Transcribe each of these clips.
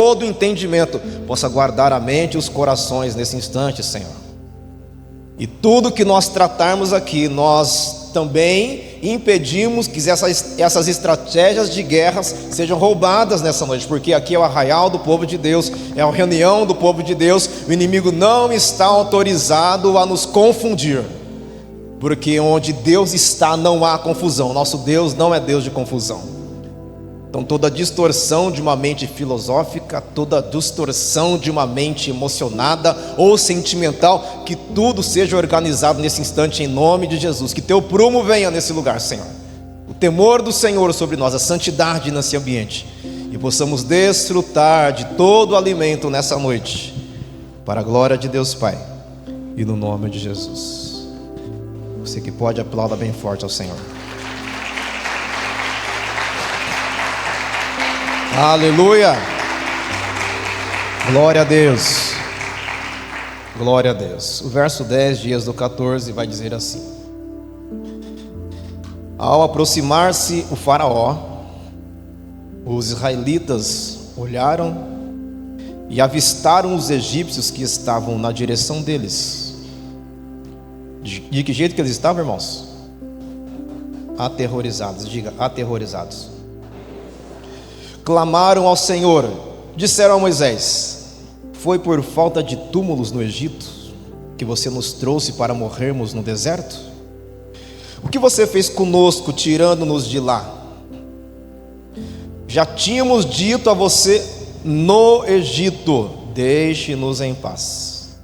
todo entendimento, possa guardar a mente e os corações nesse instante, Senhor. E tudo que nós tratarmos aqui, nós também impedimos que essas estratégias de guerras sejam roubadas nessa noite, porque aqui é o arraial do povo de Deus, é a reunião do povo de Deus. O inimigo não está autorizado a nos confundir, porque onde Deus está não há confusão. Nosso Deus não é Deus de confusão. Então toda distorção de uma mente filosófica, toda distorção de uma mente emocionada ou sentimental, que tudo seja organizado nesse instante em nome de Jesus. Que teu prumo venha nesse lugar, Senhor. O temor do Senhor sobre nós, a santidade nesse ambiente, e possamos desfrutar de todo o alimento nessa noite, para a glória de Deus Pai e no nome de Jesus. Você que pode, aplauda bem forte ao Senhor. Aleluia, glória a Deus, glória a Deus. O verso 10 de Êxodo 14 vai dizer assim: ao aproximar-se o faraó, os israelitas olharam e avistaram os egípcios que estavam na direção deles. De que jeito que eles estavam, irmãos? Aterrorizados, diga, aterrorizados. Clamaram ao Senhor, disseram a Moisés: foi por falta de túmulos no Egito que você nos trouxe para morrermos no deserto? O que você fez conosco, tirando-nos de lá? Já tínhamos dito a você no Egito: deixe-nos em paz,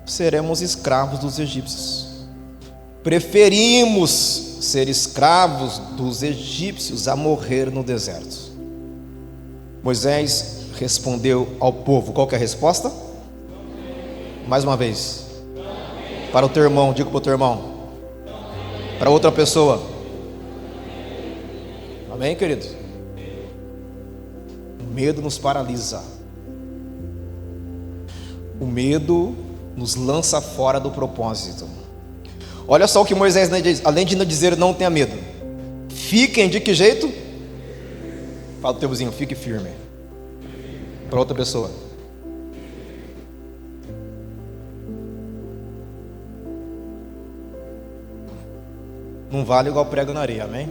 seremos escravos dos egípcios. Preferimos ser escravos dos egípcios a morrer no deserto. Moisés respondeu ao povo. Qual que é a resposta? Mais uma vez. Para o teu irmão, diga para o teu irmão. Para outra pessoa. Amém, querido? O medo nos paralisa. O medo nos lança fora do propósito. Olha só o que Moisés diz. Além de não dizer não tenha medo, fiquem de que jeito? Fala o teu vizinho, fique firme. Para outra pessoa. Não vale igual prego na areia, amém?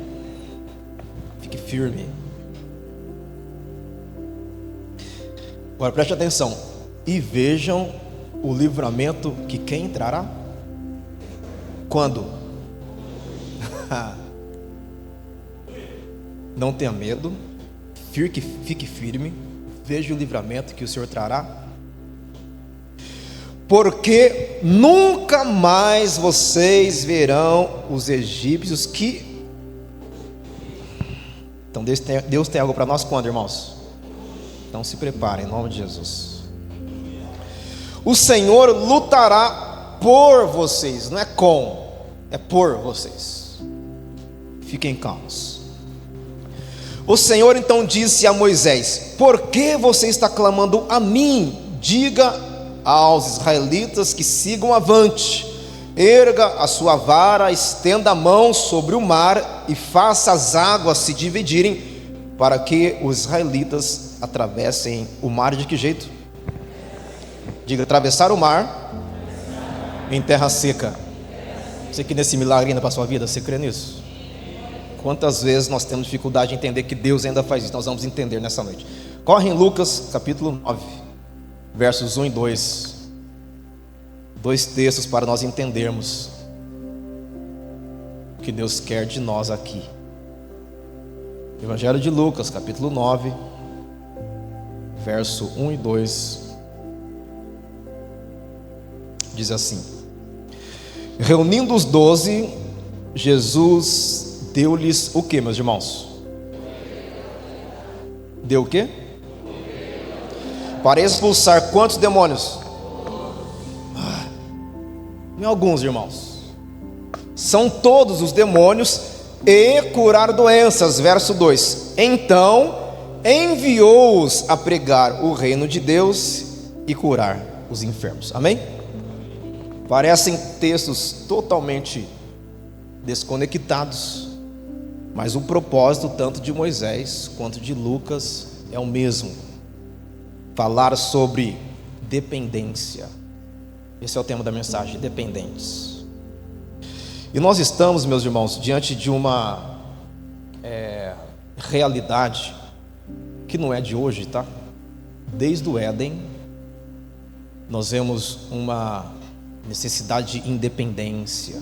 Fique firme. Agora preste atenção. E vejam o livramento que quem entrará? Quando? Não tenha medo. Fique firme, veja o livramento que o Senhor trará, porque nunca mais vocês verão os egípcios que... Então Deus tem algo para nós quando, irmãos? Então se preparem, em nome de Jesus. O Senhor lutará por vocês, não é com, é por vocês. Fiquem calmos. O Senhor então disse a Moisés: por que você está clamando a mim? Diga aos israelitas que sigam avante. Erga a sua vara, estenda a mão sobre o mar e faça as águas se dividirem, para que os israelitas atravessem o mar. De que jeito? Diga, atravessar o mar em terra seca. Você que nesse milagre ainda para a sua vida, você crê nisso? Quantas vezes nós temos dificuldade de entender que Deus ainda faz isso? Nós vamos entender nessa noite. Corre em Lucas capítulo 9, versos 1 e 2. Dois textos para nós entendermos o que Deus quer de nós aqui. Evangelho de Lucas capítulo 9, verso 1 e 2. Diz assim: reunindo os 12, Jesus deu-lhes o que, meus irmãos? Deu o que? Para expulsar quantos demônios? Não alguns, irmãos. São todos os demônios, e curar doenças. Verso 2: então enviou-os a pregar o reino de Deus e curar os enfermos. Amém? Parecem textos totalmente desconectados, mas o propósito tanto de Moisés quanto de Lucas é o mesmo. falar sobre dependência. Esse é o tema da mensagem, dependentes. E nós estamos, meus irmãos, diante de uma realidade que não é de hoje, tá? Desde o Éden, nós vemos uma necessidade de independência.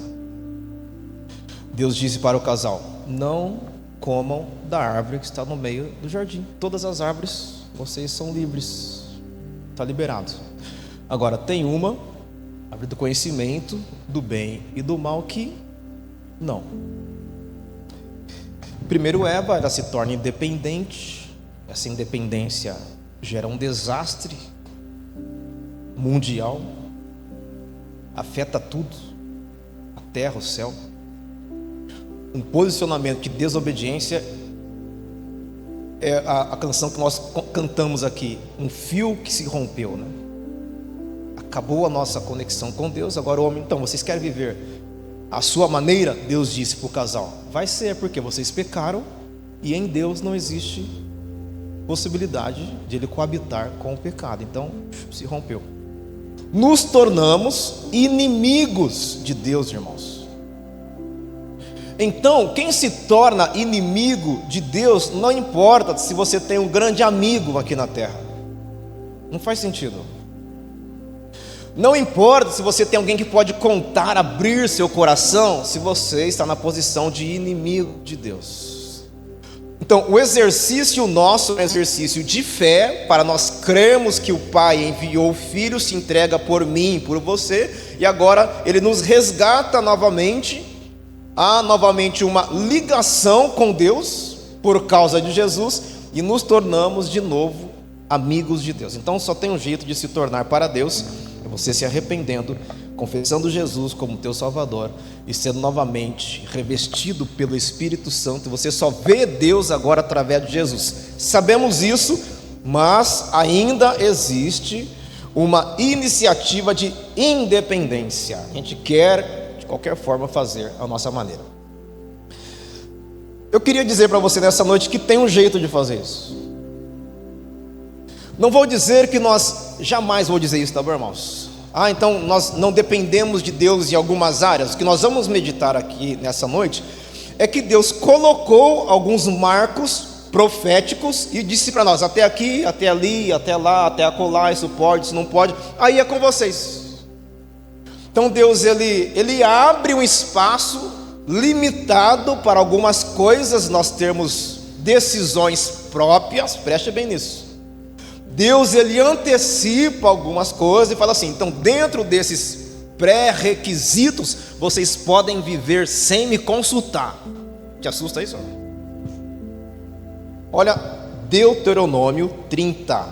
Deus disse para o casal: não comam da árvore que está no meio do jardim. Todas as árvores, vocês são livres, está liberado. Agora tem uma, a árvore do conhecimento do bem e do mal, que não. Primeiro Eva, ela se torna independente. Essa independência gera um desastre mundial, afeta tudo, a terra, o céu. Um posicionamento de desobediência é a canção que nós cantamos aqui, um fio que se rompeu, né? Acabou a nossa conexão com Deus. Agora o homem, então, vocês querem viver a sua maneira? Deus disse para o casal: vai ser, porque vocês pecaram e em Deus não existe possibilidade de ele coabitar com o pecado. Então se rompeu. Nos tornamos inimigos de Deus, irmãos. Então, quem se torna inimigo de Deus, não importa se você tem um grande amigo aqui na terra, não faz sentido. Não importa se você tem alguém que pode contar, abrir seu coração, se você está na posição de inimigo de Deus. Então, o exercício nosso é um exercício de fé, para nós crermos que o Pai enviou o Filho, se entrega por mim e por você, e agora Ele nos resgata novamente. Há novamente uma ligação com Deus por causa de Jesus, e nos tornamos de novo amigos de Deus. Então só tem um jeito de se tornar para Deus: é você se arrependendo, confessando Jesus como teu Salvador e sendo novamente revestido pelo Espírito Santo. Você só vê Deus agora através de Jesus. Sabemos isso, mas ainda existe uma iniciativa de independência. A gente quer de qualquer forma fazer a nossa maneira. Eu queria dizer para você nessa noite que tem um jeito de fazer isso. Não vou dizer que nós, jamais vou dizer isso, tá bom, irmãos? Então nós não dependemos de Deus em algumas áreas. O que nós vamos meditar aqui nessa noite é que Deus colocou alguns marcos proféticos e disse para nós: até aqui, até ali, até lá, até acolá, isso pode, isso não pode, aí é com vocês. Então Deus ele abre um espaço limitado para algumas coisas nós termos decisões próprias. Preste bem nisso. Deus ele antecipa algumas coisas e fala assim: então dentro desses pré-requisitos vocês podem viver sem me consultar. Te assusta isso? Olha, Deuteronômio 30,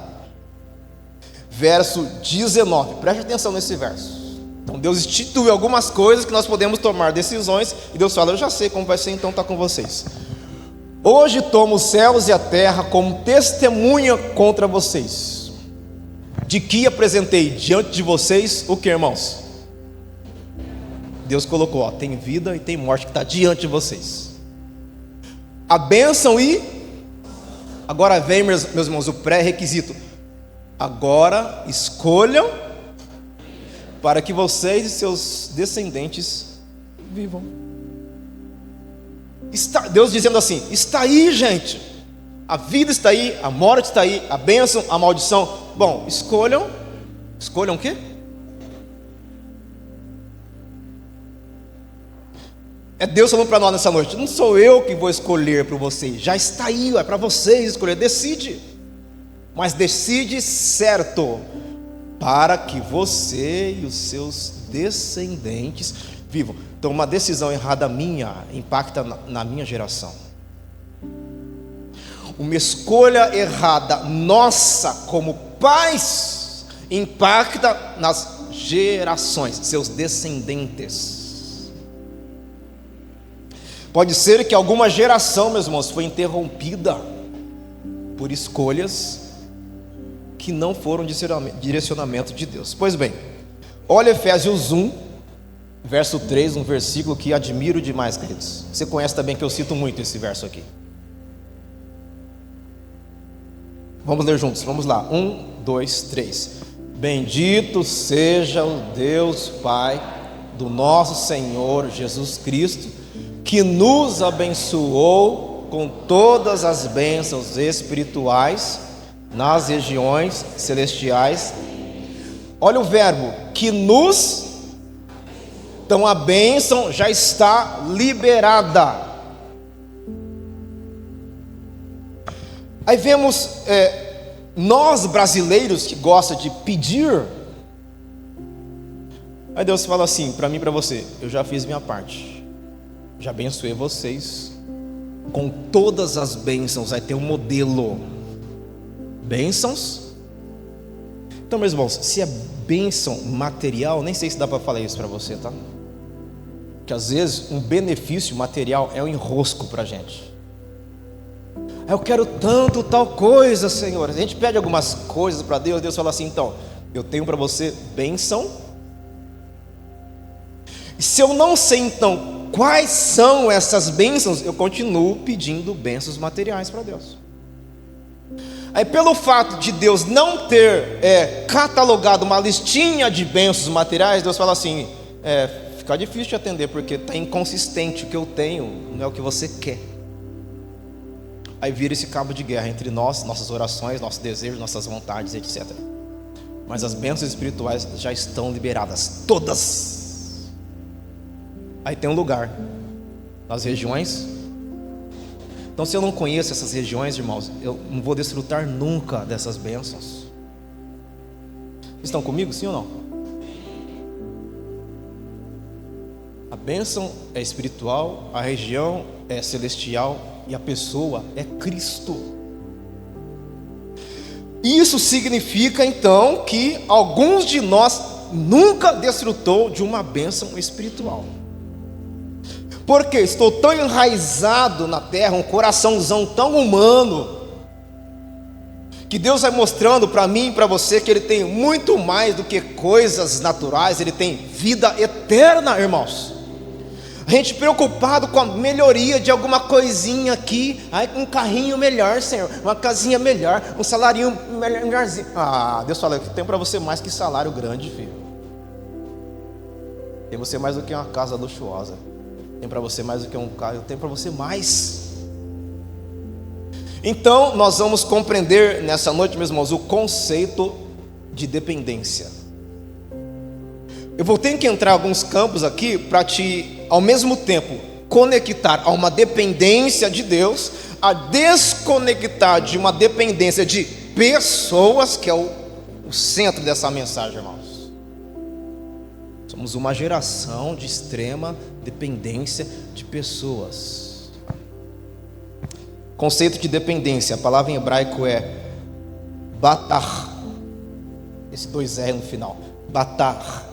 verso 19. Preste atenção nesse verso. Então Deus institui algumas coisas que nós podemos tomar decisões, e Deus fala: eu já sei como vai ser, então está com vocês. Hoje tomo os céus e a terra como testemunha contra vocês, de que apresentei diante de vocês o que, irmãos? Deus colocou, tem vida e tem morte que está diante de vocês. A bênção e... Agora vem, meus irmãos, o pré-requisito. Agora escolham para que vocês e seus descendentes vivam. Deus dizendo assim: está aí, gente, a vida está aí, a morte está aí, a bênção, a maldição. Bom, escolham o quê? É Deus falando para nós nessa noite: não sou eu que vou escolher para vocês, já está aí, é para vocês escolher. Decide, mas decide certo, para que você e os seus descendentes vivam. Então uma decisão errada minha impacta na minha geração. Uma escolha errada nossa como pais impacta nas gerações, seus descendentes. Pode ser que alguma geração, meus irmãos, foi interrompida por escolhas que não foram direcionamento de Deus. Pois bem, olha Efésios 1, verso 3, um versículo que admiro demais, queridos. Você conhece também, que eu cito muito esse verso aqui. Vamos ler juntos, vamos lá. 1, 2, 3. Bendito seja o Deus Pai do nosso Senhor Jesus Cristo, que nos abençoou com todas as bênçãos espirituais nas regiões celestiais. Olha o verbo, que nos... Então a bênção já está liberada. Aí vemos nós brasileiros que gostam de pedir. Aí Deus fala assim para mim e para você: eu já fiz minha parte, já abençoei vocês com todas as bênçãos. Aí tem um modelo, bênçãos. Então, meus irmãos, se é bênção material, nem sei se dá para falar isso para você, tá? Que às vezes um benefício material é um enrosco para a gente. Eu quero tanto tal coisa, Senhor. A gente pede algumas coisas para Deus, Deus fala assim: então, eu tenho para você bênção. E se eu não sei então quais são essas bênçãos, eu continuo pedindo bênçãos materiais para Deus. Aí, pelo fato de Deus não ter catalogado uma listinha de bênçãos materiais, Deus fala assim: fica difícil de atender, porque está inconsistente. O que eu tenho não é o que você quer. Aí vira esse cabo de guerra entre nós, nossas orações, nossos desejos, nossas vontades, etc. Mas as bênçãos espirituais já estão liberadas, todas. Aí tem um lugar, nas regiões. Então, se eu não conheço essas regiões, irmãos, eu não vou desfrutar nunca dessas bênçãos. Estão comigo, sim ou não? A bênção é espiritual, a região é celestial e a pessoa é Cristo. Isso significa então que alguns de nós nunca desfrutou de uma bênção espiritual. Porque estou tão enraizado na terra, um coraçãozão tão humano, que Deus vai mostrando para mim e para você que Ele tem muito mais do que coisas naturais. Ele tem vida eterna, irmãos. A gente preocupado com a melhoria de alguma coisinha aqui. Ai, um carrinho melhor, Senhor, uma casinha melhor, um salarinho melhorzinho. Deus fala que tem para você mais que salário grande, filho. Tem você mais do que uma casa luxuosa. Tem para você mais do que um carro. Tem para você mais. Então nós vamos compreender nessa noite, meus irmãos, o conceito de dependência. Eu vou ter que entrar em alguns campos aqui para te, ao mesmo tempo, conectar a uma dependência de Deus, a desconectar de uma dependência de pessoas, que é o centro dessa mensagem, irmãos. Somos uma geração de extrema dependência de pessoas. Conceito de dependência, a palavra em hebraico é batar, esse 2R no final, batar,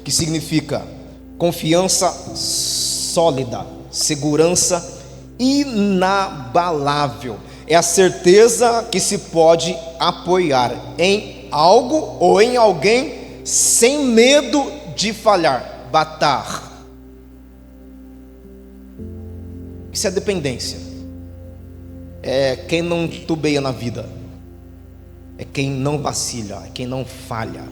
que significa confiança sólida, segurança inabalável. É a certeza que se pode apoiar em algo ou em alguém sem medo de falhar. Batar. Isso é dependência. É quem não titubeia na vida. É quem não vacila, é quem não falha.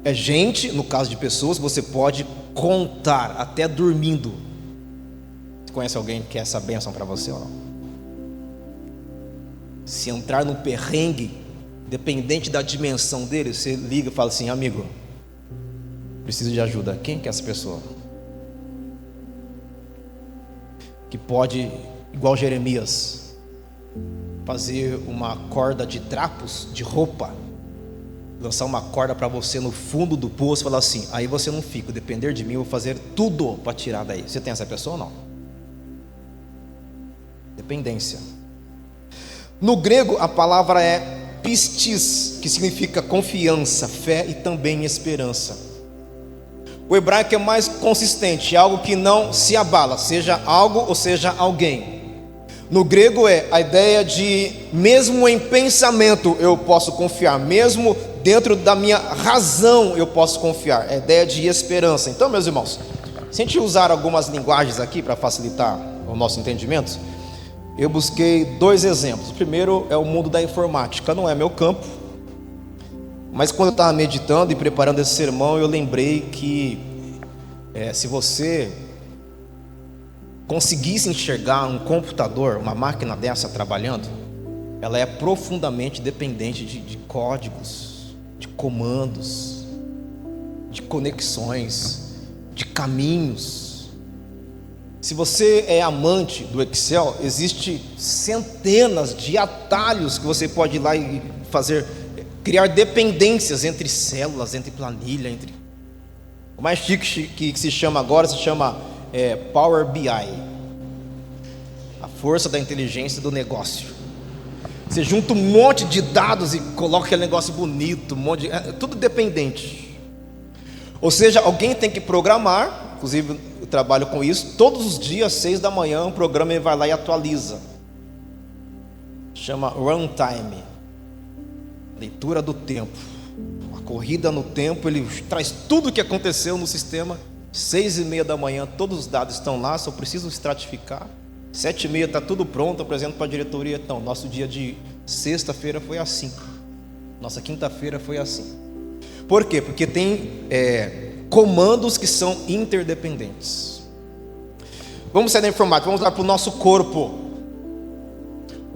É gente, no caso de pessoas, você pode contar até dormindo. Você conhece alguém que quer essa bênção para você ou não? Se entrar num perrengue, dependente da dimensão dele, você liga e fala assim: amigo, preciso de ajuda. Quem que é essa pessoa? Que pode, igual Jeremias, fazer uma corda de trapos, de roupa, lançar uma corda para você no fundo do poço e falar assim: aí você não fica, depender de mim, eu vou fazer tudo para tirar daí. Você tem essa pessoa ou não? Dependência. No grego a palavra é pistis, que significa confiança, fé e também esperança. O hebraico é mais consistente, é algo que não se abala, seja algo ou seja alguém. No grego é a ideia de, mesmo em pensamento eu posso confiar, mesmo dentro da minha razão eu posso confiar. É a ideia de esperança. Então, meus irmãos, se a gente usar algumas linguagens aqui para facilitar o nosso entendimento, eu busquei 2 exemplos. O primeiro é o mundo da informática, não é meu campo, mas quando eu estava meditando e preparando esse sermão, eu lembrei que se você conseguisse enxergar um computador, uma máquina dessa trabalhando, ela é profundamente dependente de códigos, de comandos, de conexões, de caminhos. Se você é amante do Excel, existe centenas de atalhos que você pode ir lá e criar dependências entre células, entre planilha, entre... O mais chique que se chama agora se chama Power BI, a força da inteligência do negócio. Você junta um monte de dados e coloca aquele negócio bonito, tudo dependente. Ou seja, alguém tem que programar, inclusive eu trabalho com isso, todos os dias, 6 da manhã, o programa vai lá e atualiza. Chama runtime, leitura do tempo, a corrida no tempo, ele traz tudo o que aconteceu no sistema, 6:30 da manhã, todos os dados estão lá, só preciso estratificar. 7:30 está tudo pronto, apresento para a diretoria. Então, nosso dia de sexta-feira foi assim, nossa quinta-feira foi assim. Por quê? Porque tem comandos que são interdependentes. Vamos sair da informática, vamos lá para o nosso corpo.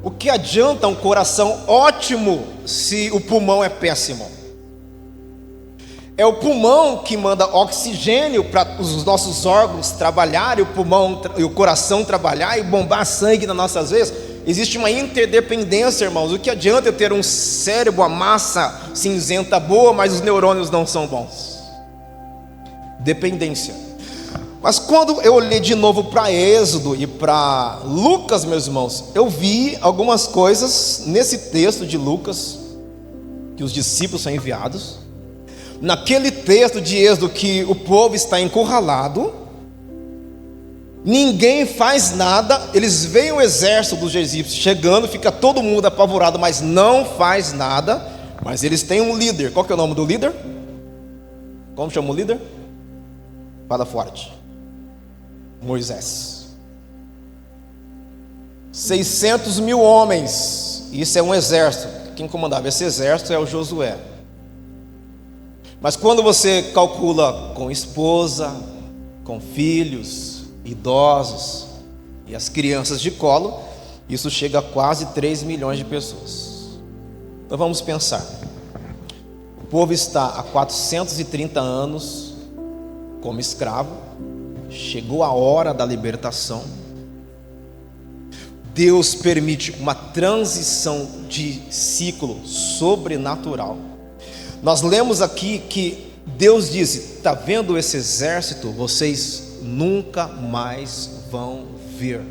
O que adianta um coração ótimo se o pulmão é péssimo? É o pulmão que manda oxigênio para os nossos órgãos trabalharem, o pulmão e o coração trabalhar e bombar sangue nas nossas veias. Existe uma interdependência, irmãos. O que adianta eu ter um cérebro, a massa cinzenta boa, mas os neurônios não são bons? Dependência. Mas quando eu olhei de novo para Êxodo e para Lucas, meus irmãos, eu vi algumas coisas nesse texto de Lucas, que os discípulos são enviados. Naquele texto de Êxodo que o povo está encurralado, ninguém faz nada, eles veem o exército dos egípcios chegando, fica todo mundo apavorado, mas não faz nada. Mas eles têm um líder. Qual que é o nome do líder? Como chama o líder? Fala forte. Moisés. 600 mil homens, isso é um exército. Quem comandava esse exército é o Josué. Mas quando você calcula com esposa, com filhos, idosos e as crianças de colo, isso chega a quase 3 milhões de pessoas. Então vamos pensar. O povo está há 430 anos como escravo, chegou a hora da libertação. Deus permite uma transição de ciclo sobrenatural. Nós lemos aqui que Deus disse: está vendo esse exército? Vocês nunca mais vão ver.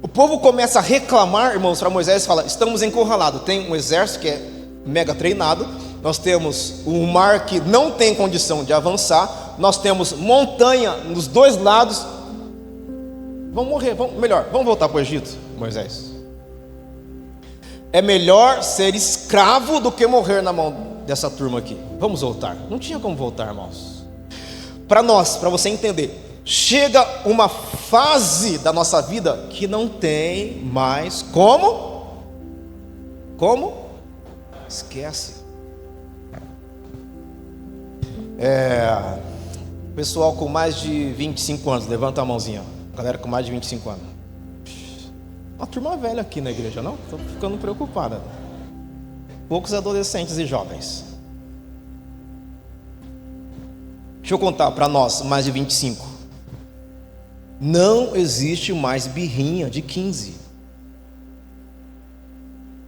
O povo começa a reclamar, irmãos, para Moisés e fala: estamos encurralados. Tem um exército que é mega treinado, nós temos um mar que não tem condição de avançar, nós temos montanha nos 2 lados. Vamos morrer, vamos voltar para o Egito, Moisés. É melhor ser escravo do que morrer na mão dessa turma aqui. Vamos voltar. Não tinha como voltar, irmãos. Para você entender, chega uma fase da nossa vida que não tem mais como? Esquece. Pessoal com mais de 25 anos, levanta a mãozinha. Galera com mais de 25 anos. Uma turma velha aqui na igreja, não? Estou ficando preocupada. Poucos adolescentes e jovens. Deixa eu contar para nós, mais de 25. Não existe mais birrinha de 15.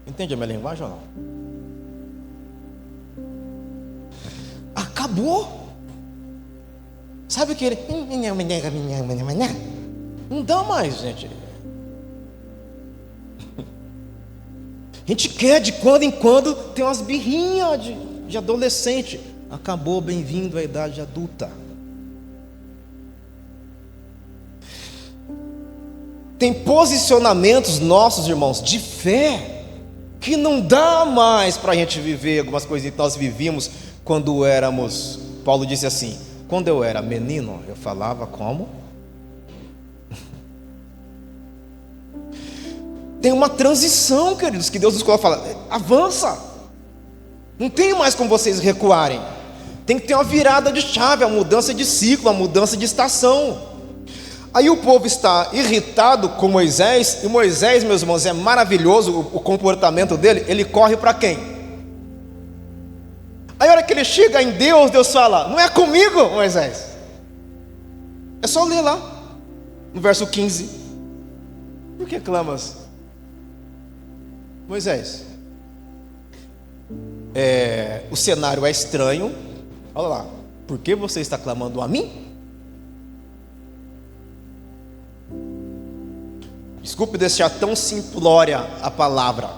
Entende a minha linguagem ou não? Acabou. Sabe aquele... Não dá mais, gente. A gente quer de quando em quando ter umas birrinhas de adolescente. Acabou, bem-vindo à idade adulta. Tem posicionamentos nossos, irmãos, de fé, que não dá mais para a gente viver algumas coisas que nós vivíamos quando éramos. Paulo disse assim: quando eu era menino, eu falava como? Tem uma transição, queridos, que Deus nos coloca e fala: avança, não tem mais como vocês recuarem. Tem que ter uma virada de chave, a mudança de ciclo, a mudança de estação. Aí o povo está irritado com Moisés, e Moisés, meus irmãos, é maravilhoso o comportamento dele. Ele corre para quem? Aí a hora que ele chega em Deus, Deus fala: não é comigo, Moisés. É só ler lá, no verso 15. Por que clamas, Moisés? O cenário é estranho. Olha lá, por que você está clamando a mim? Desculpe deixar tão simplória a palavra.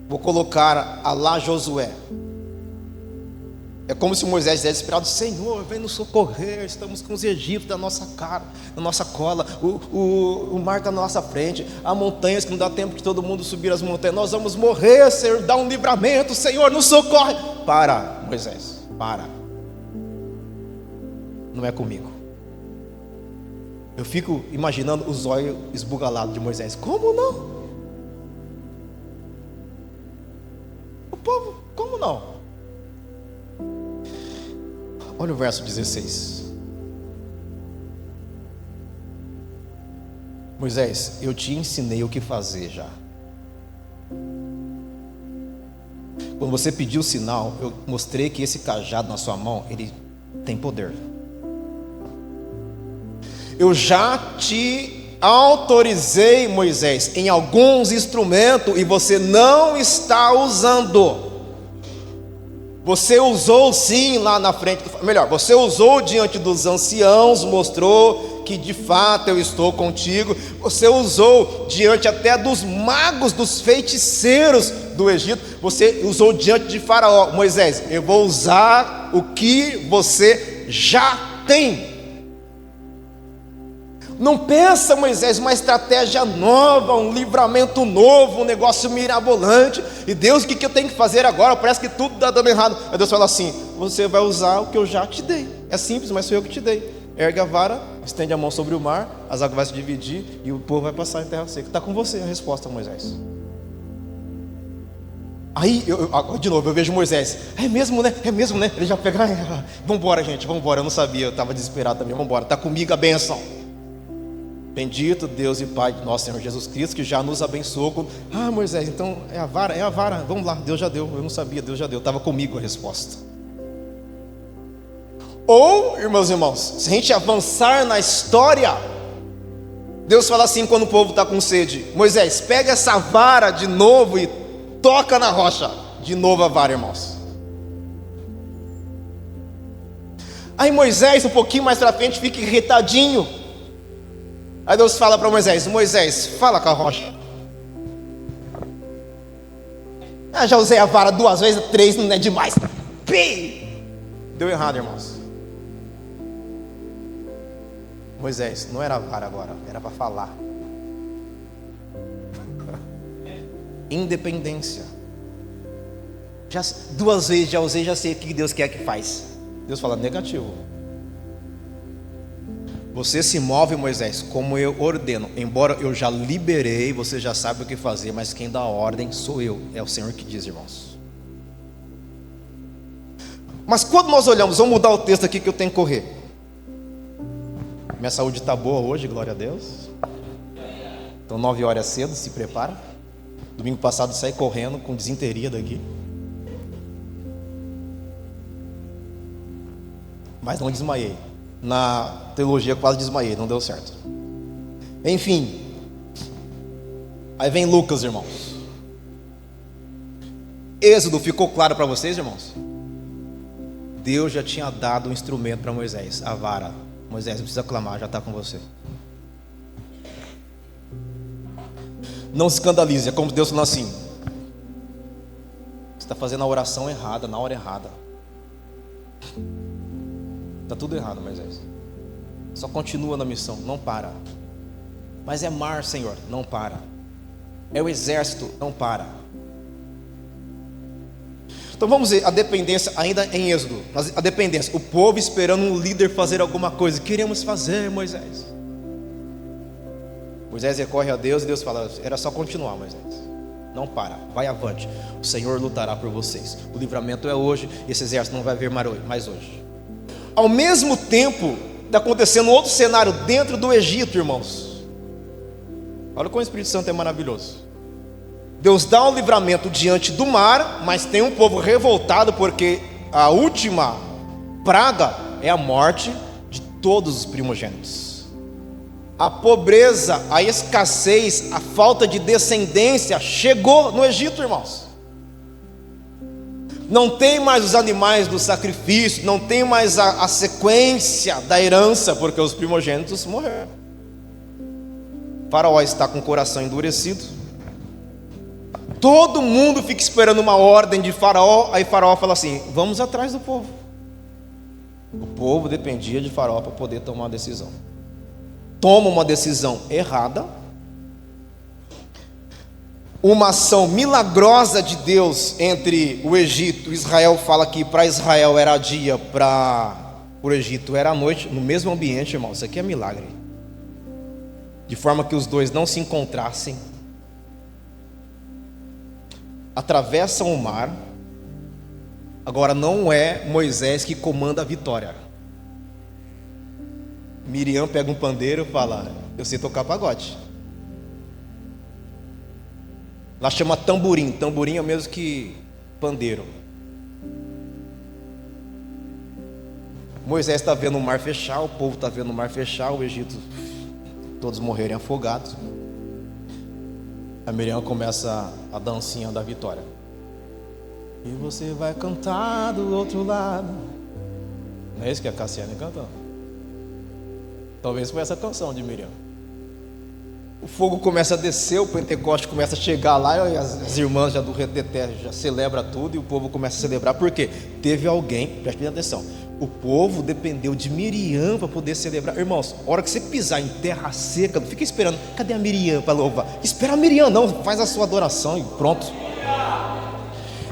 Vou colocar a lá Josué. É como se Moisés tivesse esperado: Senhor, vem nos socorrer, estamos com os egípcios da nossa cara, na nossa cola, o mar está na nossa frente, há montanhas que não dá tempo de todo mundo subir as montanhas, nós vamos morrer, Senhor, dá um livramento, Senhor, nos socorre. Para, Moisés, para. Não é comigo. Eu fico imaginando os olhos esbugalados de Moisés. Como não? O povo, como não? Olha o verso 16. Moisés, eu te ensinei o que fazer já. Quando você pediu o sinal, eu mostrei que esse cajado na sua mão, ele tem poder. Eu já te autorizei, Moisés, em alguns instrumentos, e você não está usando. Você usou sim lá na frente, melhor, você usou diante dos anciãos, mostrou que de fato eu estou contigo. Você usou diante até dos magos, dos feiticeiros do Egito. Você usou diante de Faraó. Moisés, eu vou usar o que você já tem. Não pensa, Moisés, uma estratégia nova, um livramento novo, um negócio mirabolante. E Deus, o que eu tenho que fazer agora? Parece que tudo está dando errado. Aí Deus fala assim: você vai usar o que eu já te dei. É simples, mas foi eu que te dei. Ergue a vara, estende a mão sobre o mar, as águas vão se dividir e o povo vai passar em terra seca. Está com você a resposta, Moisés. Aí, de novo, eu vejo Moisés: é mesmo, né? É mesmo, né? Ele já pega: vamos embora, gente, vamos embora. Eu não sabia, eu estava desesperado também. Vamos embora, está comigo a bênção. Bendito Deus e Pai de nosso Senhor Jesus Cristo, que já nos abençoou. Moisés, então é a vara, vamos lá, Deus já deu. Eu não sabia, Deus já deu, estava comigo a resposta. Ou, irmãos e irmãos, se a gente avançar na história, Deus fala assim quando o povo está com sede: Moisés, pega essa vara de novo e toca na rocha. De novo a vara, irmãos. Aí Moisés, um pouquinho mais para frente, fica irritadinho. Aí Deus fala para Moisés: Moisés, fala com a rocha. Já usei a vara 2 vezes, 3 não é demais. Deu errado, irmãos. Moisés, não era a vara agora, era para falar. Independência. 2 vezes já usei, já sei o que Deus quer que faz. Deus fala: negativo. Você se move, Moisés, como eu ordeno. Embora eu já liberei, você já sabe o que fazer, mas quem dá a ordem sou eu. É o Senhor que diz, irmãos. Mas quando nós olhamos, vamos mudar o texto aqui que eu tenho que correr. Minha saúde está boa hoje, glória a Deus. Então 9 horas cedo, se prepara. Domingo passado saí correndo com desinteria daqui. Mas não desmaiei. Na teologia quase desmaiei, não deu certo. Enfim. Aí vem Lucas, irmãos. Êxodo, ficou claro para vocês, irmãos? Deus já tinha dado um instrumento para Moisés, a vara. Moisés, não precisa clamar, já está com você. Não se escandalize, é como Deus falando assim: você está fazendo a oração errada, na hora errada. Está tudo errado, Moisés. Só continua na missão, não para. Mas é mar, Senhor, não para. É o exército, não para. Então vamos ver a dependência ainda em Êxodo. A dependência, o povo esperando um líder fazer alguma coisa. Queremos fazer, Moisés. Moisés recorre a Deus e Deus fala: era só continuar, Moisés. Não para, vai avante. O Senhor lutará por vocês. O livramento é hoje, e esse exército não vai vir mais hoje. Ao mesmo tempo, está acontecendo outro cenário dentro do Egito, irmãos. Olha como o Espírito Santo é maravilhoso. Deus dá o livramento diante do mar, mas tem um povo revoltado, porque a última praga é a morte de todos os primogênitos. A pobreza, a escassez, a falta de descendência chegou no Egito, irmãos. Não tem mais os animais do sacrifício, não tem mais a sequência da herança, porque os primogênitos morreram. Faraó está com o coração endurecido. Todo mundo fica esperando uma ordem de Faraó. Aí Faraó fala assim: vamos atrás do povo. O povo dependia de Faraó para poder tomar uma decisão. Toma uma decisão errada. Uma ação milagrosa de Deus entre o Egito e Israel. Fala que para Israel era dia, para o Egito era noite, no mesmo ambiente, irmão. Isso aqui é milagre. De forma que os dois não se encontrassem. Atravessam o mar. Agora não é Moisés que comanda a vitória. Miriam pega um pandeiro e fala: eu sei tocar pagode. Lá chama tamborim. Tamborim é o mesmo que pandeiro. Moisés está vendo o mar fechar, o povo está vendo o mar fechar, o Egito, todos morrerem afogados. A Miriam começa a dancinha da vitória. E você vai cantar do outro lado. Não é isso que a Cassiane cantou? Talvez foi essa canção de Miriam. O fogo começa a descer, o Pentecoste começa a chegar lá, e as irmãs já do Reteté já celebram tudo, e o povo começa a celebrar, porque teve alguém, preste atenção, o povo dependeu de Miriam para poder celebrar. Irmãos, a hora que você pisar em terra seca, não fica esperando, cadê a Miriam para louvar? Espera a Miriam, não, faz a sua adoração e pronto.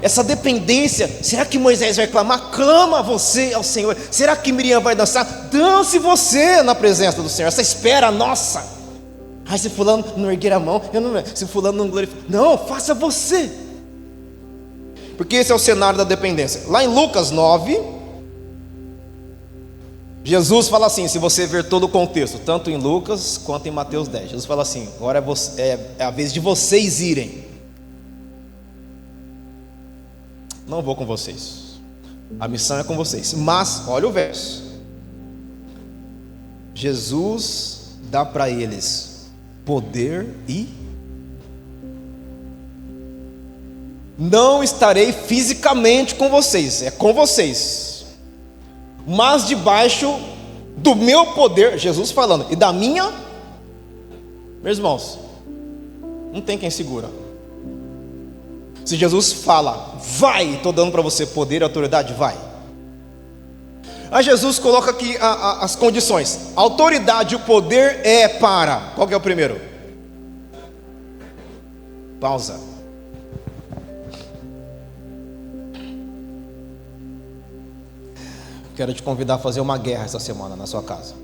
Essa dependência, será que Moisés vai clamar? Clama você ao Senhor. Será que Miriam vai dançar? Dance você na presença do Senhor. Essa espera nossa. Ai, se fulano não erguer a mão, se fulano não glorificar, não, faça você. Porque esse é o cenário da dependência. Lá em Lucas 9, Jesus fala assim, se você ver todo o contexto, tanto em Lucas quanto em Mateus 10, Jesus fala assim: agora é a vez de vocês irem. Não vou com vocês, a missão é com vocês. Mas, olha o verso, Jesus dá para eles poder e não estarei fisicamente com vocês, é com vocês, mas debaixo do meu poder, Jesus falando, e da minha. Meus irmãos, não tem quem segura. Se Jesus fala, vai, estou dando para você poder e autoridade, vai. Aí Jesus coloca aqui as condições. A autoridade e o poder é para, qual que é o primeiro? Pausa. Quero te convidar a fazer uma guerra essa semana na sua casa.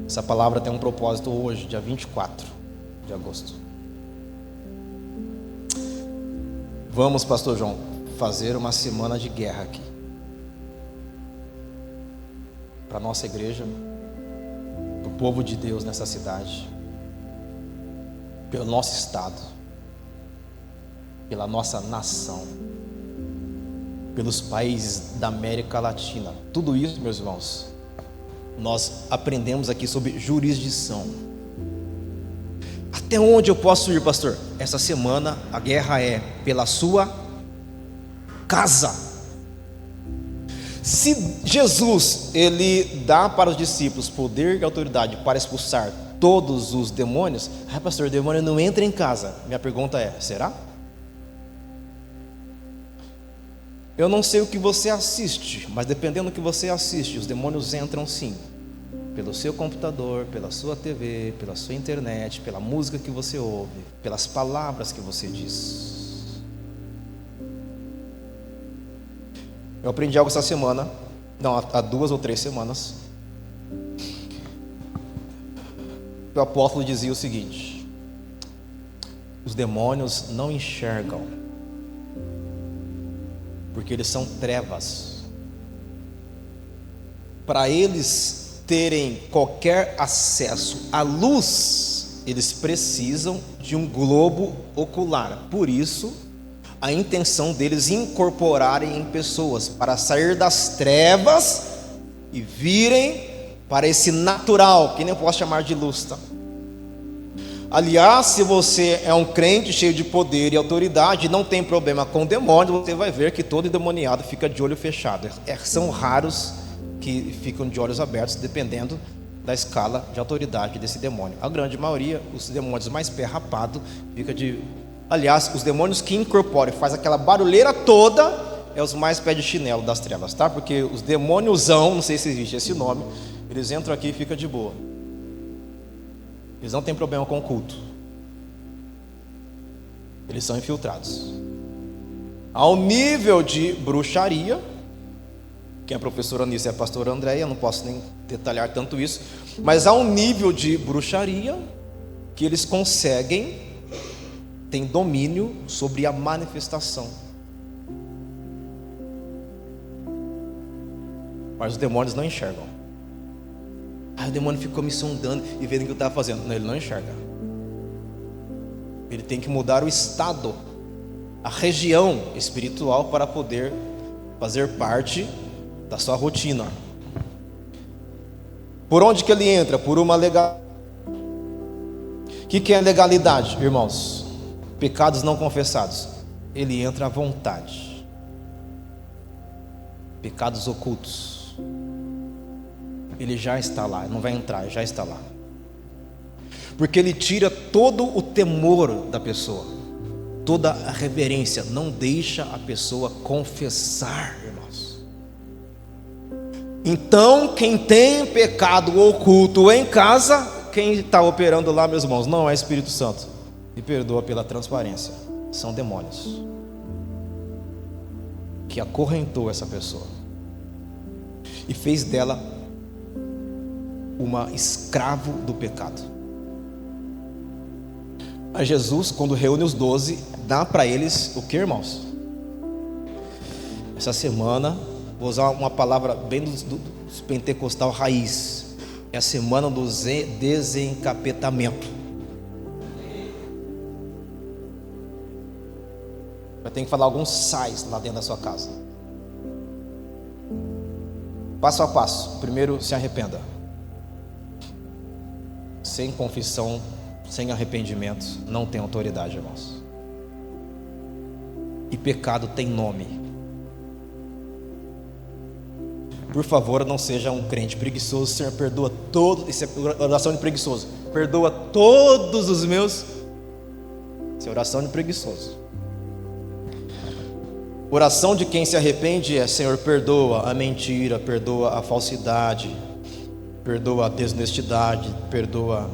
Essa palavra tem um propósito hoje, dia 24 de agosto. Vamos, pastor João, fazer uma semana de guerra aqui. Para a nossa igreja, para o povo de Deus nessa cidade, pelo nosso estado, pela nossa nação, pelos países da América Latina. Tudo isso, meus irmãos, nós aprendemos aqui sobre jurisdição. Até onde eu posso ir, pastor? Essa semana a guerra é pela sua casa. Se Jesus, ele dá para os discípulos poder e autoridade para expulsar todos os demônios, pastor, o demônio não entra em casa. Minha pergunta é, será? Eu não sei o que você assiste, mas dependendo do que você assiste, os demônios entram sim. Pelo seu computador, pela sua TV, pela sua internet, pela música que você ouve, pelas palavras que você diz. Eu aprendi algo essa semana, não, há 2 ou 3 semanas. o apóstolo dizia o seguinte: os demônios não enxergam, porque eles são trevas. Para eles terem qualquer acesso à luz, eles precisam de um globo ocular. Por isso, a intenção deles incorporarem em pessoas, para sair das trevas e virem para esse natural, que nem eu posso chamar de luz, tá? Aliás, se você é um crente cheio de poder e autoridade, não tem problema com o demônio, você vai ver que todo endemoniado fica de olho fechado. São raros que ficam de olhos abertos, dependendo da escala de autoridade desse demônio. A grande maioria, os demônios mais perrapados, fica de... Aliás, os demônios que incorporam e faz aquela barulheira toda, é os mais pé de chinelo das trevas, tá? Porque os demôniozão, não sei se existe esse nome, eles entram aqui e ficam de boa. Eles não têm problema com o culto. Eles são infiltrados. Ao nível de bruxaria, quem é professora nisso é a pastora Andréia, não posso nem detalhar tanto isso, mas há um nível de bruxaria que eles conseguem, têm domínio sobre a manifestação. Mas os demônios não enxergam. O demônio ficou me sondando e vendo o que eu estava fazendo. Não, ele não enxerga. Ele tem que mudar o estado, a região espiritual, para poder fazer parte da sua rotina. Por onde que ele entra? Por uma legalidade. O que é legalidade, irmãos? Pecados não confessados. Ele entra à vontade. Pecados ocultos, ele já está lá, não vai entrar, já está lá. Porque ele tira todo o temor da pessoa, toda a reverência, não deixa a pessoa confessar, irmãos. Então, quem tem pecado oculto em casa, quem está operando lá, meus irmãos, não é Espírito Santo. Me perdoa pela transparência, são demônios que acorrentou essa pessoa e fez dela uma escravo do pecado. A Jesus, quando reúne os 12, dá para eles o que, irmãos? Essa semana, vou usar uma palavra bem dos pentecostal raiz, é a semana do desencapetamento. Vai ter que falar alguns sais lá dentro da sua casa. Passo a passo. Primeiro, se arrependa. Sem confissão, sem arrependimento, não tem autoridade, irmãos. E pecado tem nome. Por favor, não seja um crente preguiçoso. Senhor, perdoa todos. Isso é oração de preguiçoso. Perdoa todos os meus. Isso é oração de preguiçoso. Oração de quem se arrepende é: Senhor, perdoa a mentira, perdoa a falsidade, perdoa a desonestidade, perdoa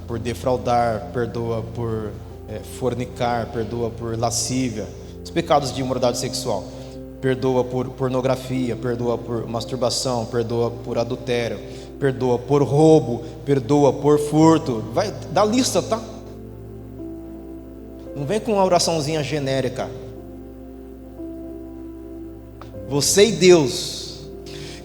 por defraudar, perdoa por fornicar, perdoa por lascívia, os pecados de imoralidade sexual, perdoa por pornografia, perdoa por masturbação, perdoa por adultério, perdoa por roubo, perdoa por furto. Vai, dá lista, tá? Não vem com uma oraçãozinha genérica. Você e Deus.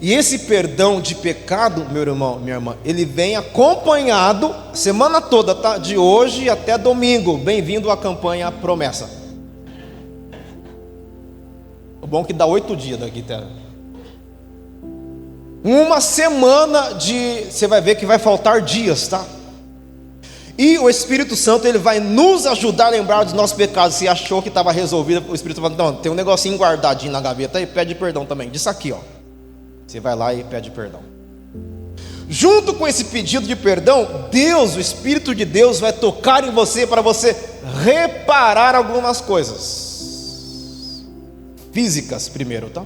E esse perdão de pecado, meu irmão, minha irmã, ele vem acompanhado semana toda, tá? De hoje até domingo. Bem-vindo à campanha Promessa. O bom é que dá 8 dias daqui, tá? Uma semana de... Você vai ver que vai faltar dias, tá? E o Espírito Santo, ele vai nos ajudar a lembrar dos nossos pecados. Se achou que estava resolvido, o Espírito fala: não, tem um negocinho guardadinho na gaveta aí, pede perdão também. Disso aqui, ó. Você vai lá e pede perdão. Junto com esse pedido de perdão, Deus, o Espírito de Deus, vai tocar em você para você reparar algumas coisas físicas primeiro, tá?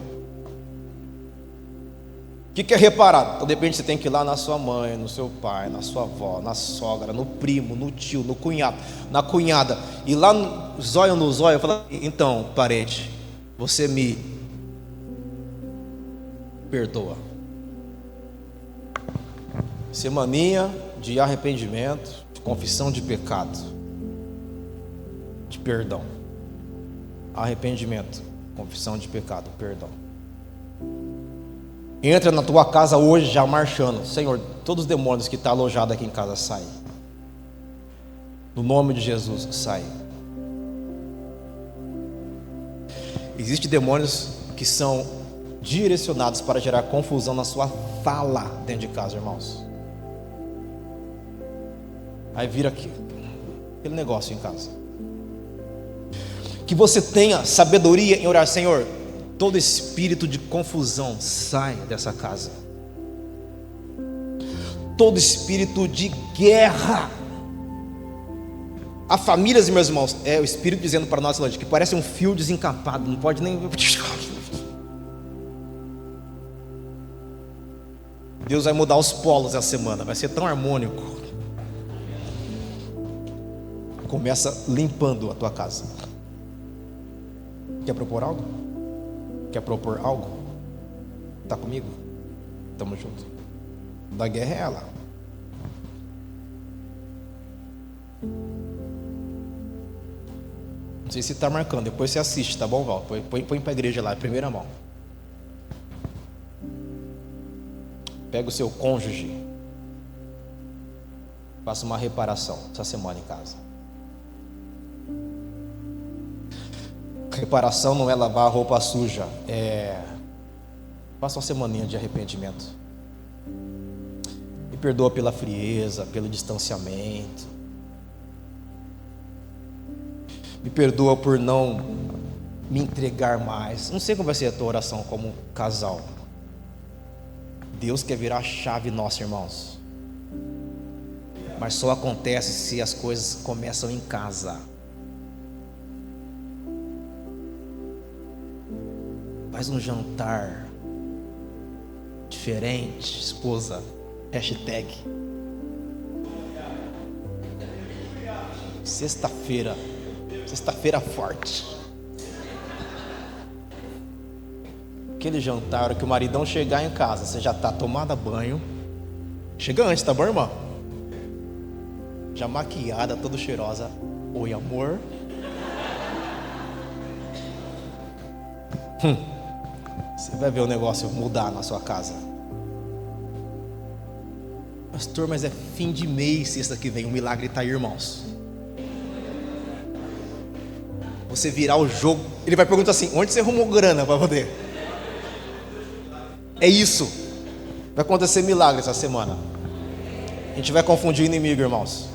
O que é reparar? Então, de repente, você tem que ir lá na sua mãe, no seu pai, na sua avó, na sogra, no primo, no tio, no cunhado, na cunhada, e lá no zóio, falar: então, parente, você me perdoa. Semaninha de arrependimento, de confissão de pecado, de perdão. Arrependimento, confissão de pecado, perdão. Entra na tua casa hoje já marchando: Senhor, todos os demônios que estão alojados aqui em casa, sai. No nome de Jesus, sai. Existem demônios que são direcionados para gerar confusão na sua fala dentro de casa, irmãos. Aí vira aquele negócio em casa. Que você tenha sabedoria em orar: Senhor, todo espírito de confusão sai dessa casa. Todo espírito de guerra. Há famílias, meus irmãos, é o Espírito dizendo para nós hoje que parece um fio desencapado, não pode nem... Deus vai mudar os polos essa semana, vai ser tão harmônico. Começa limpando a tua casa. Quer propor algo? Quer propor algo? Está comigo? Tamo junto. Da guerra é ela. Não sei se está marcando, depois você assiste, tá bom, Val? Põe para a igreja lá, primeira mão. Pega o seu cônjuge. Faça uma reparação essa semana em casa. Reparação não é lavar a roupa suja, faça uma semaninha de arrependimento. Me perdoa pela frieza, pelo distanciamento. Me perdoa por não me entregar mais. Não sei como vai ser a tua oração como casal. Deus quer virar a chave nossa, irmãos. Mas só acontece se as coisas começam em casa. Faz um jantar diferente, esposa. Hashtag Sexta-feira forte. Aquele jantar, a hora que o maridão chegar em casa, você já está tomada banho. Chega antes, tá bom, irmã? Já maquiada, toda cheirosa. Oi, amor. Você vai ver o negócio mudar na sua casa. Pastor, mas é fim de mês, sexta que vem, o milagre está aí, irmãos. Você virar o jogo, ele vai perguntar assim: onde você arrumou grana para poder? É isso. Vai acontecer milagre essa semana. A gente vai confundir o inimigo, irmãos.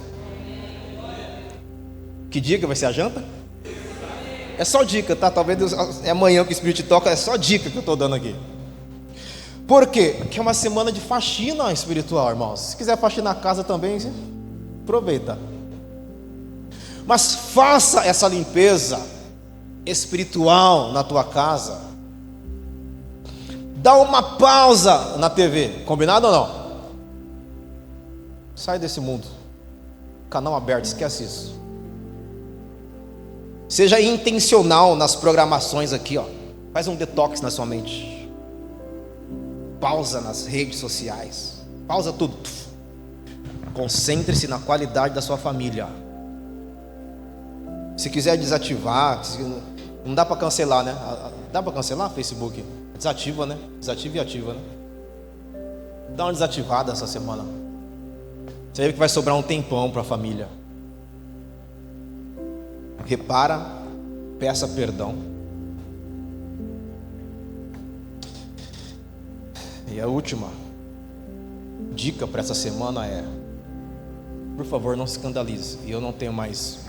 Que dia que vai ser a janta? É só dica, tá? Talvez Deus, é amanhã que o Espírito te toca. É só dica que eu estou dando aqui. Por quê? Porque é uma semana de faxina espiritual, irmãos. Se quiser faxinar a casa também, aproveita. Mas faça essa limpeza espiritual na tua casa. Dá uma pausa na TV, combinado ou não? Sai desse mundo. Canal aberto, esquece isso. Seja intencional nas programações aqui, ó. Faz um detox na sua mente. Pausa nas redes sociais. Pausa tudo. Concentre-se na qualidade da sua família. Se quiser desativar, não dá para cancelar, né? Dá para cancelar Facebook? Desativa, né? Desativa e ativa, né? Dá uma desativada essa semana. Você vê que vai sobrar um tempão para a família. Repara, peça perdão. E a última dica para essa semana é: por favor, não se escandalize. E eu não tenho mais...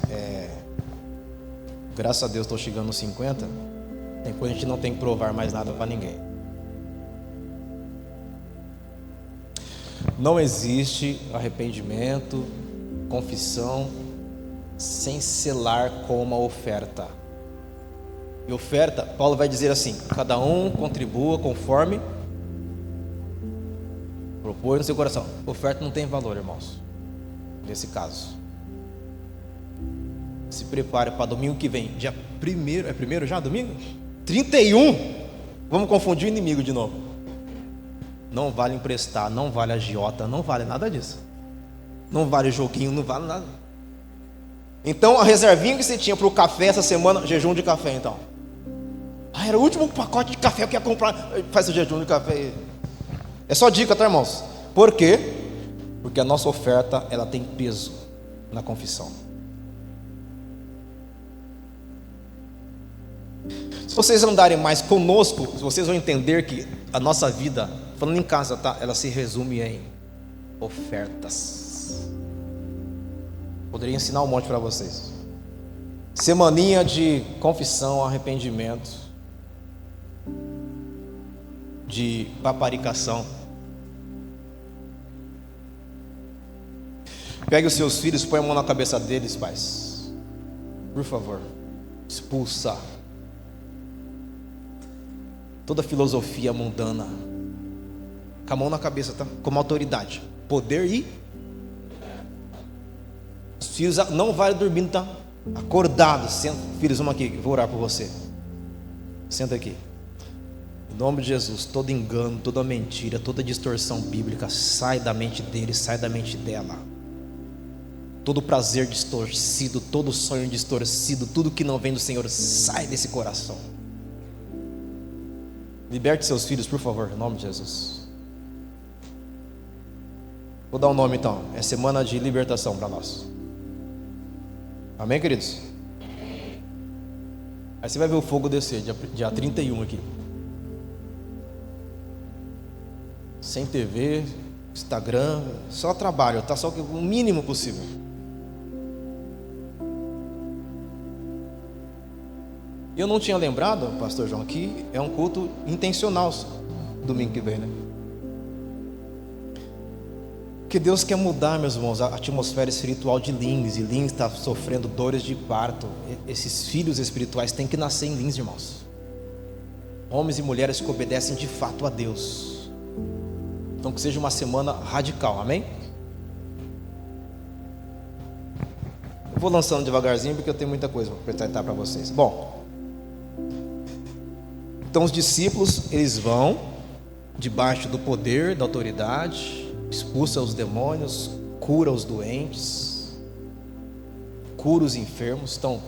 Graças a Deus estou chegando nos 50. Tem coisa que a gente não tem que provar mais nada para ninguém. Não existe arrependimento, confissão, sem selar com uma oferta. E oferta, Paulo vai dizer assim: cada um contribua conforme propõe no seu coração. Oferta não tem valor, irmãos. Nesse caso, se prepare para domingo que vem, dia 1º, é 1º já, domingo? 31, vamos confundir o inimigo de novo. Não vale emprestar, não vale agiota, não vale nada disso. Não vale joguinho, não vale nada. Então a reservinha que você tinha para o café essa semana, jejum de café então. Era o último pacote de café que eu ia comprar. Faz o jejum de café. É só dica, tá, irmãos? Por quê? Porque a nossa oferta, ela tem peso na confissão. Se vocês andarem mais conosco, vocês vão entender que a nossa vida, falando em casa, tá? Ela se resume em ofertas. Poderia ensinar um monte para vocês. Semaninha de confissão, arrependimento, de paparicação. Pegue os seus filhos, põe a mão na cabeça deles, pais. Por favor, expulsa toda filosofia mundana. Com a mão na cabeça, tá? Como autoridade, poder e os filhos não vale dormindo, tá? Acordados. Senta, filhos, vamos aqui, vou orar por você. Senta aqui. Em nome de Jesus, todo engano, toda mentira, toda distorção bíblica sai da mente dele, sai da mente dela. Todo prazer distorcido, todo sonho distorcido, tudo que não vem do Senhor sai desse coração. Liberte seus filhos, por favor, em nome de Jesus. Vou dar um nome então. É semana de libertação para nós. Amém, queridos? Aí você vai ver o fogo descer, dia 31 aqui. Sem TV, Instagram, só trabalho, tá? Só o mínimo possível. Eu não tinha lembrado, pastor João, que é um culto intencional domingo que vem, né? Porque Deus quer mudar, meus irmãos, a atmosfera espiritual de Lins. E Lins está sofrendo dores de parto. Esses filhos espirituais têm que nascer em Lins, irmãos. Homens e mulheres que obedecem de fato a Deus. Então que seja uma semana radical, amém? Eu vou lançando devagarzinho porque eu tenho muita coisa para apresentar para vocês. Bom, então os discípulos, eles vão debaixo do poder, da autoridade, expulsa os demônios, cura os doentes, cura os enfermos. Então,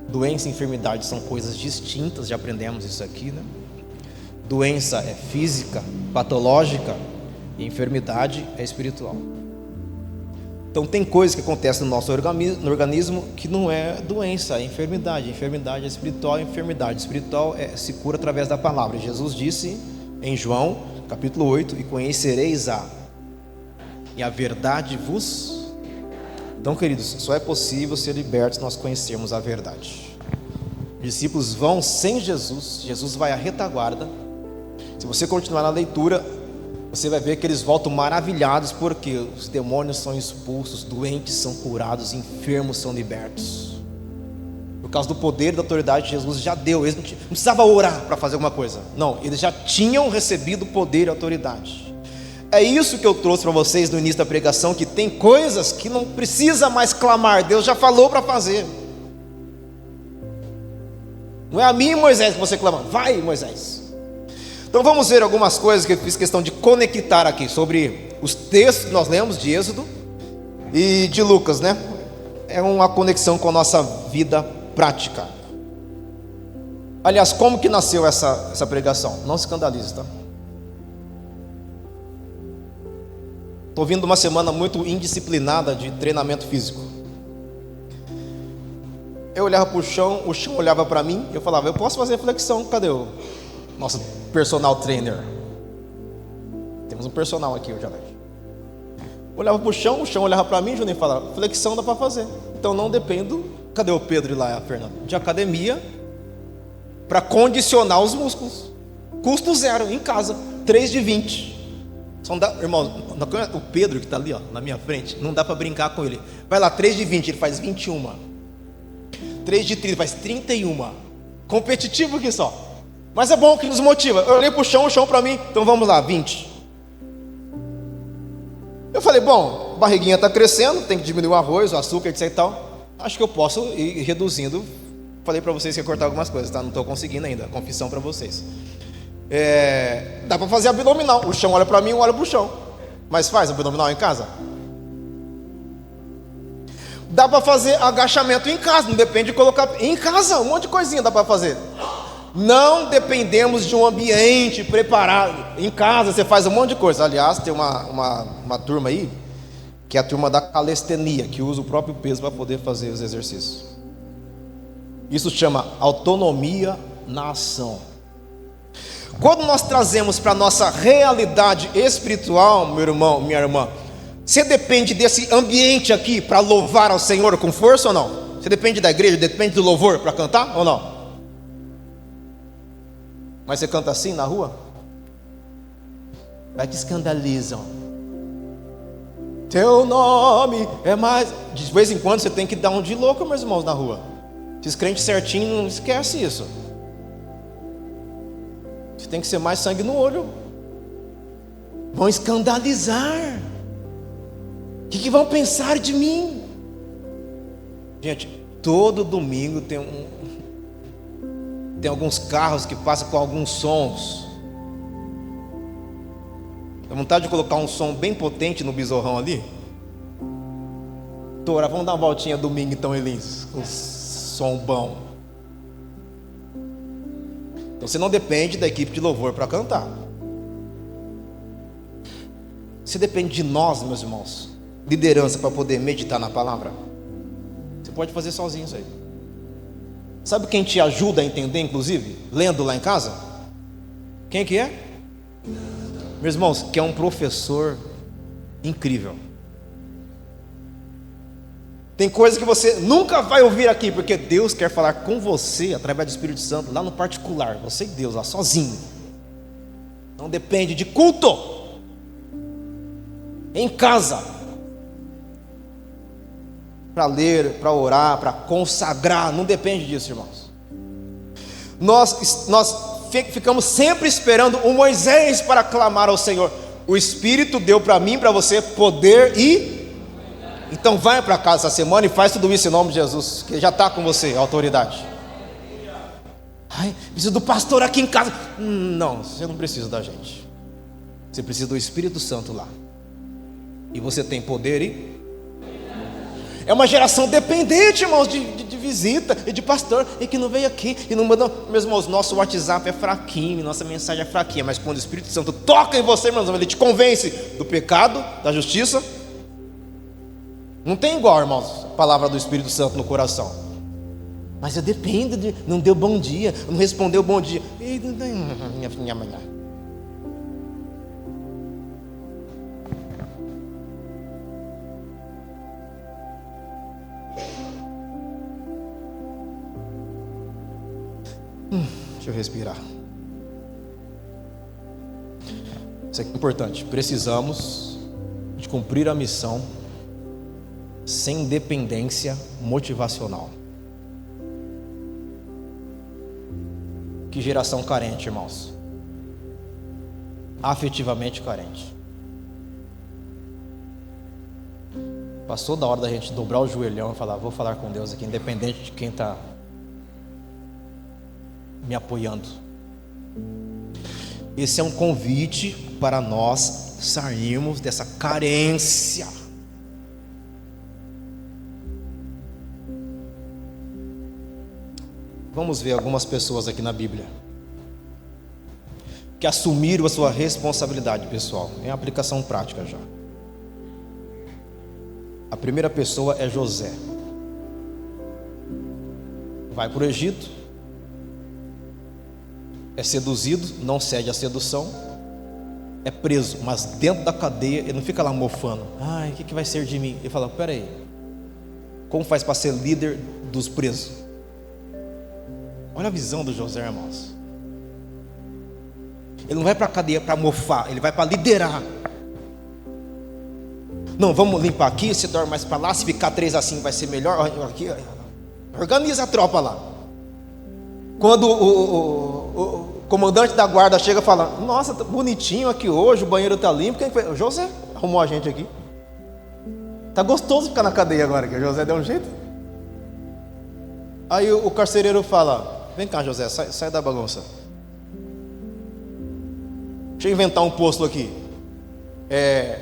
doença e enfermidade são coisas distintas, já aprendemos isso aqui, né? Doença é física, patológica, e enfermidade é espiritual. Então tem coisas que acontecem no nosso organismo que não é doença, é enfermidade. Enfermidade é espiritual, enfermidade espiritual se cura através da palavra. Jesus disse em João capítulo 8, e conhecereis e a verdade vos. Então, queridos, só é possível ser libertos se nós conhecermos a verdade. Os discípulos vão sem Jesus, Jesus vai à retaguarda. Se você continuar na leitura, você vai ver que eles voltam maravilhados, porque os demônios são expulsos, doentes são curados, enfermos são libertos. Por causa do poder e da autoridade que Jesus já deu. Eles não precisavam orar para fazer alguma coisa. Não, eles já tinham recebido poder e autoridade. É isso que eu trouxe para vocês no início da pregação, que tem coisas que não precisa mais clamar, Deus já falou para fazer. Não é a mim, Moisés, que você clama. Vai, Moisés. Então vamos ver algumas coisas que eu fiz questão de conectar aqui sobre os textos que nós lemos de Êxodo e de Lucas, né? É uma conexão com a nossa vida prática. Aliás, como que nasceu essa pregação? Não se escandalize, tá? Estou vindo uma semana muito indisciplinada de treinamento físico. Eu olhava para o chão olhava para mim, eu falava, eu posso fazer flexão, cadê o nosso personal trainer? Temos um personal aqui hoje à noite. Olhava para o chão olhava para mim, Juninho, e falava, flexão dá para fazer. Então não dependo, cadê o Pedro e lá a Fernanda? De academia, para condicionar os músculos. Custo zero, em casa, 3 de 20. Só não dá, irmão, o Pedro que está ali, ó, na minha frente, não dá para brincar com ele. Vai lá, 3 de 20, ele faz 21. 3 de 30, faz 31. Competitivo aqui só. Mas é bom que nos motiva. Eu olhei para o chão para mim, então vamos lá, 20. Eu falei, bom, a barriguinha está crescendo, tem que diminuir o arroz, o açúcar, etc e tal. Acho que eu posso ir reduzindo. Falei para vocês que ia cortar algumas coisas, tá? Não estou conseguindo ainda, confissão para vocês. Dá para fazer abdominal. O chão olha para mim, eu olho para o chão. Mas faz abdominal em casa? Dá para fazer agachamento em casa, não depende de colocar em casa, um monte de coisinha dá para fazer. Não dependemos de um ambiente preparado. Em casa você faz um monte de coisa. Aliás, tem uma turma aí, que é a turma da calistenia, que usa o próprio peso para poder fazer os exercícios. Isso chama autonomia na ação. Quando nós trazemos para a nossa realidade espiritual, meu irmão, minha irmã, você depende desse ambiente aqui para louvar ao Senhor com força ou não? Você depende da igreja, depende do louvor para cantar ou não? Mas você canta assim na rua? Vai que escandalizam. Teu nome é mais... De vez em quando você tem que dar um de louco, meus irmãos, na rua. Esses crentes certinhos, não esquece isso. Você tem que ser mais sangue no olho. Vão escandalizar. O que vão pensar de mim? Gente, todo domingo tem alguns carros que passam com alguns sons. Dá vontade de colocar um som bem potente no besorrão ali. Tora, vamos dar uma voltinha domingo então, Elins, com som bom. Então você não depende da equipe de louvor para cantar. Você depende de nós, meus irmãos. Liderança para poder meditar na palavra. Você pode fazer sozinho isso aí. Sabe quem te ajuda a entender, inclusive? Lendo lá em casa? Quem que é? Meus irmãos, que é um professor incrível. Tem coisas que você nunca vai ouvir aqui, porque Deus quer falar com você através do Espírito Santo, lá no particular, você e Deus, lá sozinho. Não depende de culto. Em casa, para ler, para orar, para consagrar, não depende disso, irmãos. Nós ficamos sempre esperando o Moisés para clamar ao Senhor. O Espírito deu para mim, para você poder ir. Então vai para casa essa semana e faz tudo isso em nome de Jesus, que já está com você, a autoridade. Ai, preciso do pastor aqui em casa. Não, você não precisa da gente. Você precisa do Espírito Santo lá. E você tem poder e... É uma geração dependente, irmãos, de visita e de pastor, e que não veio aqui e não mandou. Meus irmãos, nosso WhatsApp é fraquinho, nossa mensagem é fraquinha, mas quando o Espírito Santo toca em você, meus irmãos, ele te convence do pecado, da justiça. Não tem igual, irmãos, a palavra do Espírito Santo no coração. Mas eu dependo de... Não deu bom dia, não respondeu bom dia. E minha manhã. Deixa eu respirar. Isso aqui é importante. Precisamos de cumprir a missão sem dependência motivacional. Que geração carente, irmãos. Afetivamente carente. Passou da hora da gente dobrar o joelhão e falar: vou falar com Deus aqui, independente de quem está me apoiando. Esse é um convite para nós sairmos dessa carência. Vamos ver algumas pessoas aqui na Bíblia que assumiram a sua responsabilidade pessoal. É uma aplicação prática já. A primeira pessoa é José. Vai para o Egito, é seduzido, não cede à sedução, é preso, mas dentro da cadeia ele não fica lá mofando. Ai, o que vai ser de mim? Ele fala: peraí, como faz para ser líder dos presos? Olha a visão do José, irmãos. Ele não vai para a cadeia para mofar, ele vai para liderar. Não, vamos limpar aqui, se dorme mais para lá, se ficar 3 assim vai ser melhor. Aqui, organiza a tropa lá. Quando o comandante da guarda chega e fala: nossa, tá bonitinho aqui hoje, o banheiro está limpo. Quem foi? O José arrumou a gente aqui. Tá gostoso ficar na cadeia agora, que o José deu um jeito. Aí o carcereiro fala: vem cá, José, sai da bagunça. Deixa eu inventar um posto aqui.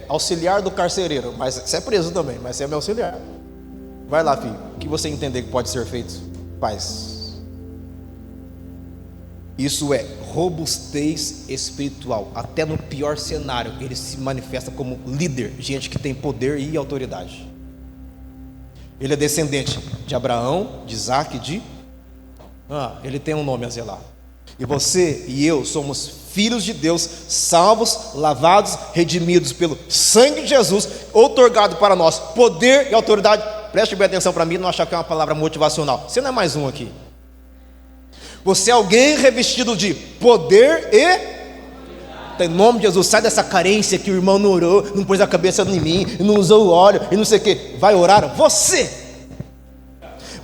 Auxiliar do carcereiro. Mas você é preso também, mas você é meu auxiliar. Vai lá, filho. O que você entender que pode ser feito, faz. Isso é robustez espiritual. Até no pior cenário, ele se manifesta como líder, gente que tem poder e autoridade. Ele é descendente de Abraão, de Isaac, ele tem um nome a zelar. E você e eu somos filhos de Deus, salvos, lavados, redimidos pelo sangue de Jesus, outorgado para nós poder e autoridade. Preste bem atenção para mim, não achar que é uma palavra motivacional. Você não é mais um aqui. Você é alguém revestido de poder e... Em nome de Jesus, sai dessa carência que o irmão não orou, não pôs a cabeça em mim, não usou o óleo e não sei o que. Vai orar você.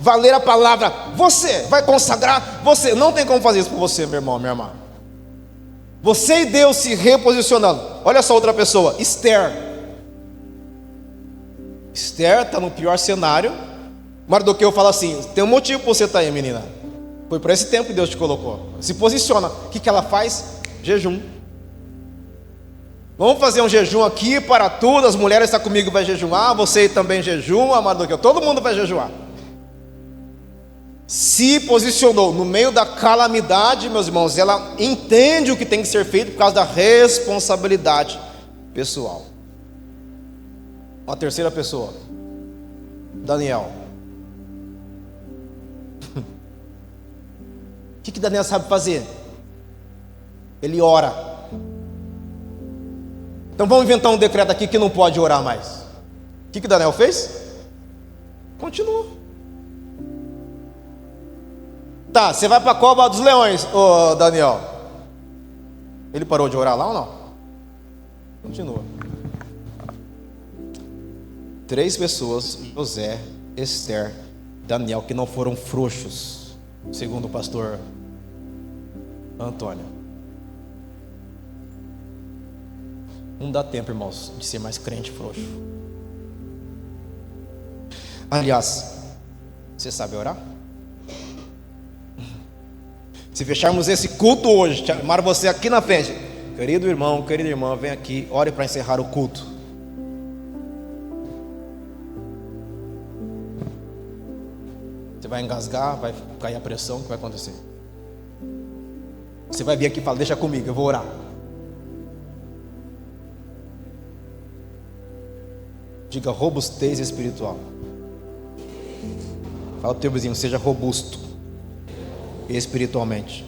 Vai ler a palavra você. Vai consagrar você. Não tem como fazer isso por você, meu irmão, minha irmã. Você e Deus se reposicionando. Olha só outra pessoa, Esther. Esther está no pior cenário. Mardoqueu fala assim: tem um motivo para você estar aí, menina. Foi para esse tempo que Deus te colocou. Se posiciona. O que ela faz? Jejum. Vamos fazer um jejum aqui para tudo. As mulheres estão comigo, vai jejuar. Você também jejuma, Mardoqueu. Todo mundo vai jejuar. Se posicionou no meio da calamidade, meus irmãos. Ela entende o que tem que ser feito por causa da responsabilidade pessoal. Uma terceira pessoa, Daniel. O que Daniel sabe fazer? Ele ora. Então vamos inventar um decreto aqui que não pode orar mais. O que Daniel fez? Continua. Tá, você vai para a cova dos leões, ô Daniel. Ele parou de orar lá ou não? Continua. 3 pessoas, José, Esther, Daniel, que não foram frouxos, segundo o pastor Antônio. Não dá tempo, irmãos, de ser mais crente frouxo. Aliás, você sabe orar? Se fecharmos esse culto hoje, chamar você aqui na frente, querido irmão, querida irmã, vem aqui, ore para encerrar o culto. Você vai engasgar, vai cair a pressão, o que vai acontecer? Você vai vir aqui e falar: deixa comigo, eu vou orar. Diga robustez espiritual. Fala para o teu vizinho: seja robusto espiritualmente.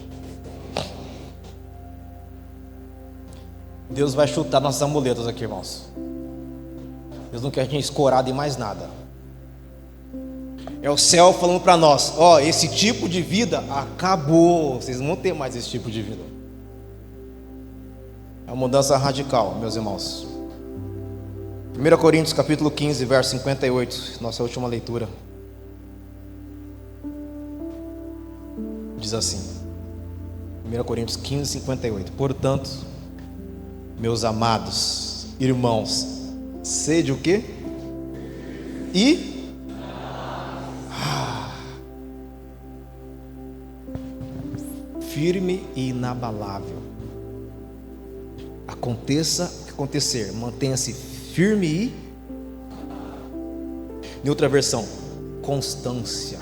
Deus vai chutar nossas amuletas aqui, irmãos. Deus não quer a gente escorado em mais nada. É o céu falando para nós: ó, esse tipo de vida acabou. Vocês não vão ter mais esse tipo de vida. É uma mudança radical, meus irmãos. 1 Coríntios capítulo 15, verso 58, nossa última leitura. Diz assim, 1 Coríntios 15, 58. Portanto, meus amados irmãos, sede o quê? Firme e inabalável. Aconteça o que acontecer, mantenha-se firme e... Em outra versão, constância.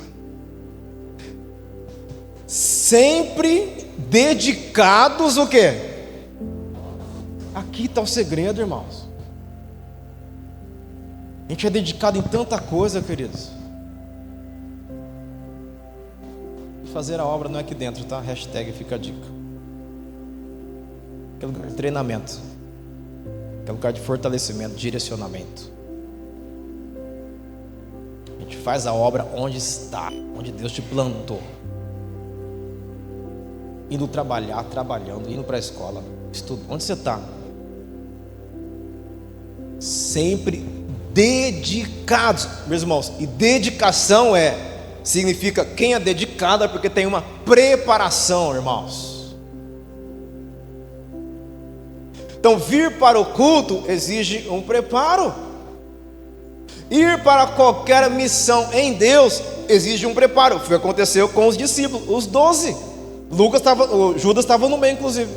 Sempre dedicados o quê? Aqui está o segredo, irmãos. A gente é dedicado em tanta coisa, queridos. Fazer a obra não é aqui dentro, tá? Hashtag fica a dica. Que é lugar de treinamento, que é lugar de fortalecimento, direcionamento. A gente faz a obra onde está, onde Deus te plantou. Indo trabalhar, trabalhando, indo para a escola, estudo. Onde você está? Sempre dedicados, meus irmãos. E dedicação significa quem é dedicado é porque tem uma preparação, irmãos. Então, vir para o culto exige um preparo. Ir para qualquer missão em Deus exige um preparo. Foi o que aconteceu com os discípulos, os 12. Judas estava no meio, inclusive.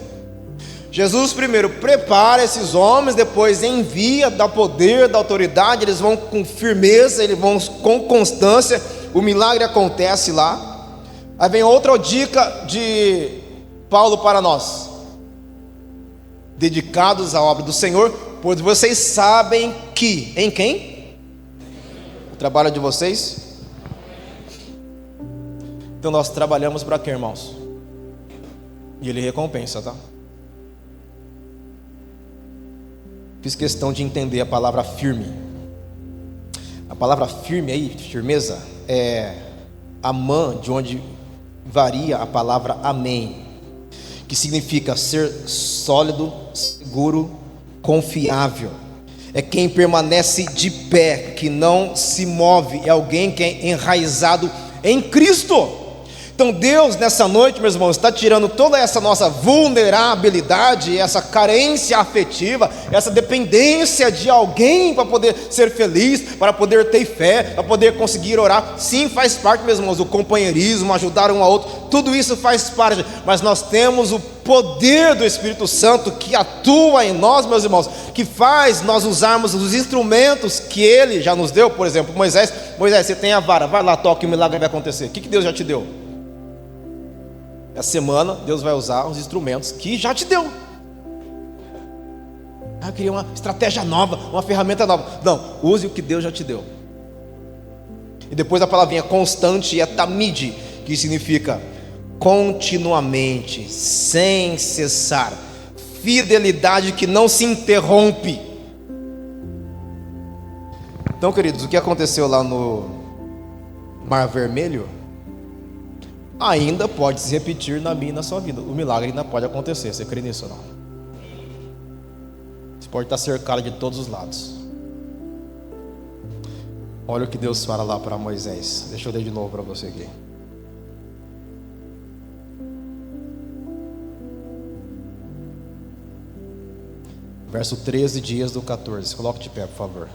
Jesus primeiro prepara esses homens, depois envia, dá poder, dá autoridade, eles vão com firmeza, eles vão com constância, o milagre acontece lá. Aí vem outra dica de Paulo para nós: dedicados à obra do Senhor, pois vocês sabem que, em quem? O trabalho de vocês. Então nós trabalhamos para quê, irmãos? E Ele recompensa, tá? Fiz questão de entender a palavra firme. A palavra firme aí, firmeza, é amã, de onde varia a palavra amém, que significa ser sólido, seguro, confiável. É quem permanece de pé, que não se move, é alguém que é enraizado em Cristo. Então Deus nessa noite, meus irmãos, está tirando toda essa nossa vulnerabilidade, essa carência afetiva, essa dependência de alguém para poder ser feliz, para poder ter fé, para poder conseguir orar. Sim, faz parte, meus irmãos, o companheirismo, ajudar um ao outro, tudo isso faz parte, mas nós temos o poder do Espírito Santo que atua em nós, meus irmãos, que faz nós usarmos os instrumentos que Ele já nos deu. Por exemplo, Moisés, você tem a vara, vai lá, toque, o milagre vai acontecer. O que Deus já te deu? Essa semana Deus vai usar os instrumentos que já te deu. Eu queria uma estratégia nova, uma ferramenta nova. Não, use o que Deus já te deu. E depois a palavrinha constante é tamid, que significa continuamente, sem cessar, fidelidade que não se interrompe. Então, queridos, o que aconteceu lá no Mar Vermelho ainda pode se repetir na minha e na sua vida. O milagre ainda pode acontecer. Você crê nisso ou não? Você pode estar cercado de todos os lados. Olha o que Deus fala lá para Moisés. Deixa eu ler de novo para você aqui. Verso 13, dias do 14. Coloque de pé, por favor.